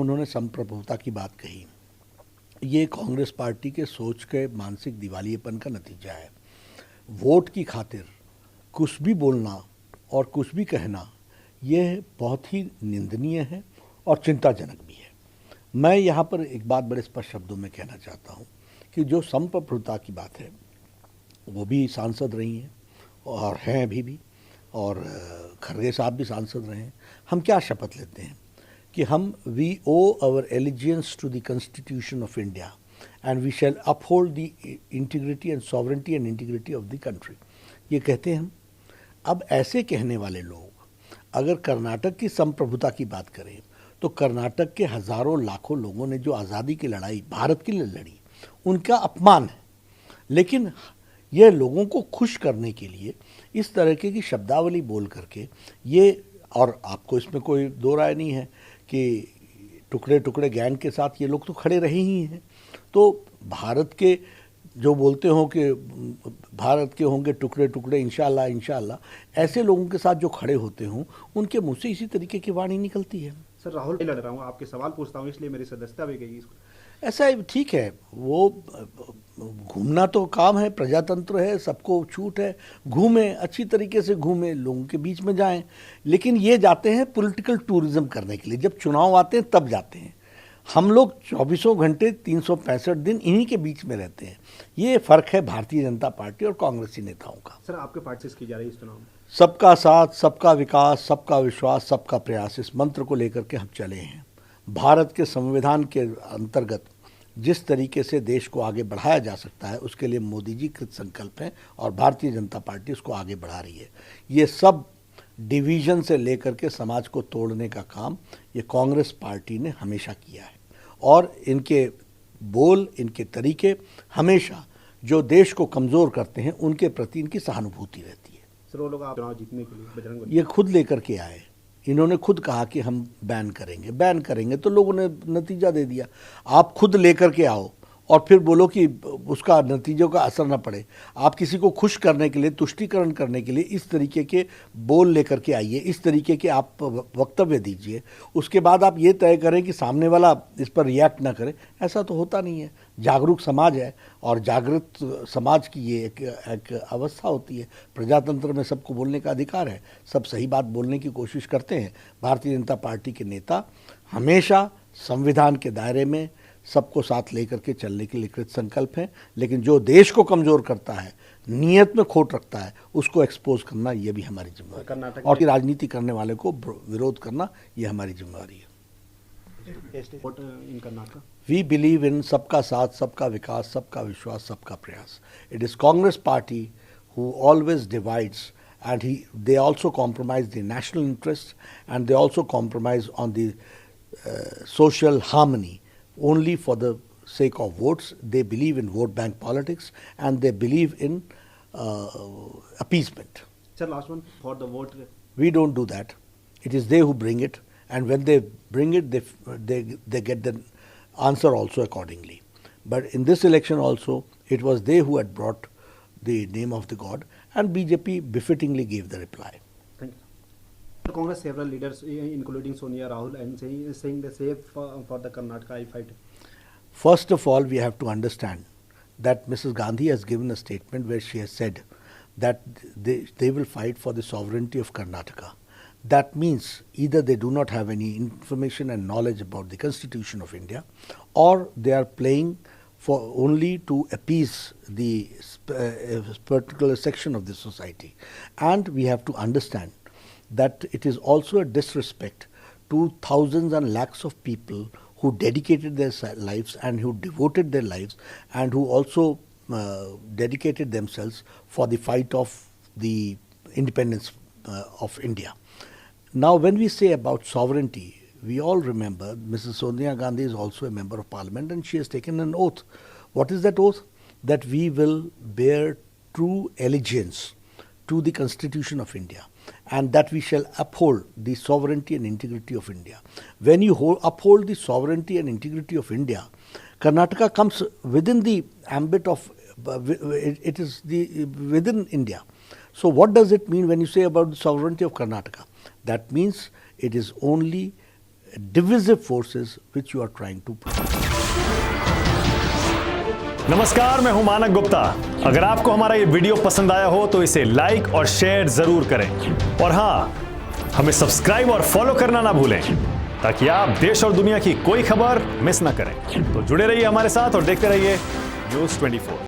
उन्होंने संप्रभुता की बात कही, ये कांग्रेस पार्टी के सोच के मानसिक दिवालियेपन का नतीजा है। वोट की खातिर कुछ भी बोलना और कुछ भी कहना यह बहुत ही निंदनीय है और चिंताजनक भी है। मैं यहाँ पर एक बात बड़े स्पष्ट शब्दों में कहना चाहता हूँ कि जो संप्रभुता की बात है वो भी सांसद रही हैं और हैं अभी भी, और खरगे साहब भी सांसद रहे हैं। हम क्या शपथ लेते हैं कि हम we owe our allegiance to the constitution of India and we shall uphold the integrity and sovereignty and integrity of the country, ये कहते हैं हम। अब ऐसे कहने वाले लोग अगर कर्नाटक की संप्रभुता की बात करें तो कर्नाटक के हजारों लाखों लोगों ने जो आज़ादी की लड़ाई भारत के लिए लड़ी, उनका अपमान है। लेकिन यह लोगों को खुश करने के लिए इस तरह की शब्दावली बोल करके ये, और आपको इसमें कोई दो राय नहीं है कि टुकड़े टुकड़े गैंग के साथ ये लोग तो खड़े रहे ही हैं। तो भारत के जो बोलते हो कि भारत के होंगे टुकड़े टुकड़े इंशाल्लाह इंशाल्लाह, ऐसे लोगों के साथ जो खड़े होते हों उनके मुंह से इसी तरीके की वाणी निकलती है। सर राहुल लड़ रहा हूँ, आपके सवाल पूछता हूँ इसलिए मेरी सदस्यता भी गई। ऐसा ठीक है, वो घूमना तो काम है, प्रजातंत्र है, सबको छूट है, घूमें अच्छी तरीके से, घूमें लोगों के बीच में जाएं। लेकिन ये जाते हैं पॉलिटिकल टूरिज्म करने के लिए, जब चुनाव आते हैं तब जाते हैं। हम लोग 24 घंटे 365 दिन इन्हीं के बीच में रहते हैं। ये फर्क है भारतीय जनता पार्टी और कांग्रेसी नेताओं का। सर आपके पार्टी से की जा रही है इस चुनाव में सबका साथ, सबका विकास, सबका विश्वास, सबका प्रयास, इस मंत्र को लेकर के हम चले हैं। भारत के संविधान के अंतर्गत जिस तरीके से देश को आगे बढ़ाया जा सकता है उसके लिए मोदी जी कृत संकल्प हैं और भारतीय जनता पार्टी उसको आगे बढ़ा रही है। ये सब डिवीजन से लेकर के समाज को तोड़ने का काम ये कांग्रेस पार्टी ने हमेशा किया है, और इनके बोल, इनके तरीके हमेशा जो देश को कमज़ोर करते हैं उनके प्रति इनकी सहानुभूति रहती है। सर वो लोग आप चुनाव जीतने के लिए बजरंग बली ये खुद लेकर के आए, इन्होंने खुद कहा कि हम बैन करेंगे, तो लोगों ने नतीजा दे दिया। आप खुद लेकर के आओ और फिर बोलो कि उसका नतीजों का असर न पड़े। आप किसी को खुश करने के लिए, तुष्टीकरण करने के लिए इस तरीके के बोल लेकर के आइए, इस तरीके के आप वक्तव्य दीजिए, उसके बाद आप ये तय करें कि सामने वाला इस पर रिएक्ट ना करे। ऐसा तो होता नहीं है। जागरूक समाज है और जागृत समाज की ये एक अवस्था होती है। प्रजातंत्र में सबको बोलने का अधिकार है, सब सही बात बोलने की कोशिश करते हैं। भारतीय जनता पार्टी के नेता हमेशा संविधान के दायरे में सबको साथ लेकर के चलने के लिए कृत संकल्प हैं। लेकिन जो देश को कमज़ोर करता है, नीयत में खोट रखता है, उसको एक्सपोज करना ये भी हमारी जिम्मेवारी है, और राजनीति करने वाले को विरोध करना ये हमारी जिम्मेवारी है। We believe in सबका साथ, सबका विकास, सबका विश्वास, सबका प्रयास. It is Congress party who always divides, and they also compromise the national interests, and they also compromise on the social harmony only for the sake of votes. They believe in vote bank politics, and they believe in appeasement. Sir, last one for the vote. We don't do that. It is they who bring it, and when they bring it, they get the answer also accordingly. But in this election also, it was they who had brought the name of the god, and BJP befittingly gave the reply. Thank you. Congress several leaders, including Sonia Rahul, and saying the same for the Karnataka fight. First of all, we have to understand that Mrs. Gandhi has given a statement where she has said that they will fight for the sovereignty of Karnataka. That means either they do not have any information and knowledge about the Constitution of India, or they are playing for only to appease the particular section of the society. And we have to understand that it is also a disrespect to thousands and lakhs of people who dedicated their lives and who devoted their lives and who also dedicated themselves for the fight of the independence of India. Now, when we say about sovereignty, we all remember Mrs. Sonia Gandhi is also a member of parliament, and she has taken an oath. What is that oath? That we will bear true allegiance to the Constitution of India, and that we shall uphold the sovereignty and integrity of India. When you uphold the sovereignty and integrity of India, Karnataka comes within the ambit of, it is within India. So what does it mean when you say about the sovereignty of Karnataka? That means it is only divisive forces which you are trying to promote. नमस्कार, मैं हूं मानक गुप्ता। अगर आपको हमारा ये video पसंद आया हो तो इसे लाइक और शेयर जरूर करें, और हां, हमें सब्सक्राइब और फॉलो करना ना भूलें ताकि आप देश और दुनिया की कोई खबर मिस ना करें। तो जुड़े रहिए हमारे साथ और देखते रहिए न्यूज़ 24।